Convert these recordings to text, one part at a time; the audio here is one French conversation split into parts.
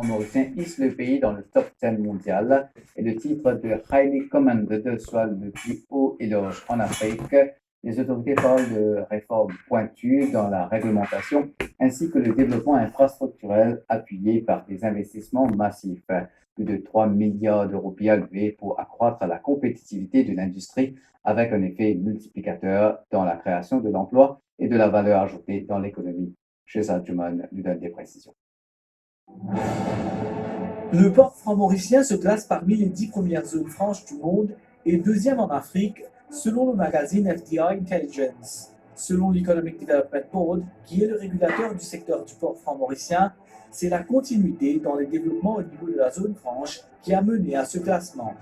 développement mauricien hisse le pays dans le top 10 mondial et le titre de Highly Commended, soit le plus haut éloge en Afrique. Les autorités parlent de réformes pointues dans la réglementation ainsi que le développement infrastructurel appuyé par des investissements massifs. Plus de 3 milliards d'euros alloués pour accroître la compétitivité de l'industrie avec un effet multiplicateur dans la création de l'emploi et de la valeur ajoutée dans l'économie. Shehzad Juman nous donne des précisions. Le port franc-mauricien se classe parmi les 10 premières zones franches du monde et deuxième en Afrique, selon le magazine FDI Intelligence. Selon l'Economic Development Board, qui est le régulateur du secteur du port franc-mauricien, c'est la continuité dans les développements au niveau de la zone franche qui a mené à ce classement.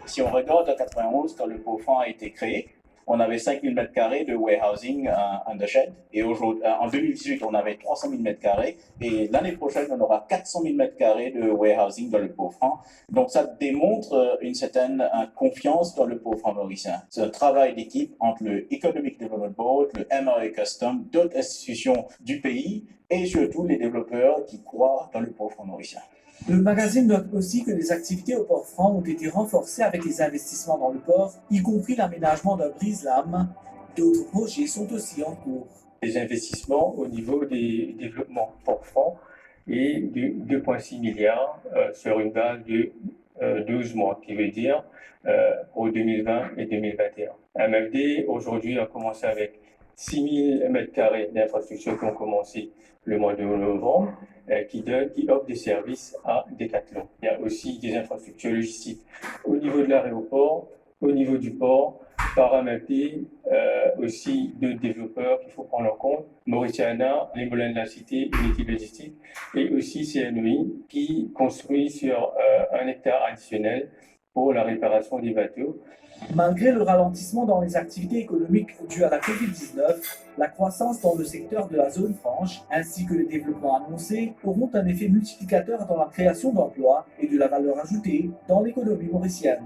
Si on regarde en 91, quand le port franc a été créé, on avait 5 000 m² de warehousing en the shed. Et en 2018, on avait 300 000 m². Et l'année prochaine, on aura 400 000 m² de warehousing dans le port franc. Donc, ça démontre une certaine confiance dans le port franc mauricien. C'est un travail d'équipe entre le Economic Development Board, le MRA Custom, d'autres institutions du pays et surtout les développeurs qui croient dans le port franc mauricien. Le magazine note aussi que les activités au port franc ont été renforcées avec les investissements dans le port, y compris l'aménagement d'un brise-lames. D'autres projets sont aussi en cours. Les investissements au niveau des développements port franc est de 2,6 milliards sur une base de 12 mois, qui veut dire pour 2020 et 2021. MFD, aujourd'hui, a commencé avec 6 000 m² d'infrastructures qui ont commencé le mois de novembre, qui offrent des services à Decathlon. Il y a aussi des infrastructures logistiques au niveau de l'aéroport, au niveau du port, par MFD, aussi deux développeurs qu'il faut prendre en compte, Mauritiana, les Moulins de la Cité, Unity Logistique, et aussi CNOI, qui construit sur 1 hectare additionnel pour la réparation des bateaux. Malgré le ralentissement dans les activités économiques dues à la Covid-19, la croissance dans le secteur de la zone franche ainsi que les développements annoncés auront un effet multiplicateur dans la création d'emplois et de la valeur ajoutée dans l'économie mauricienne.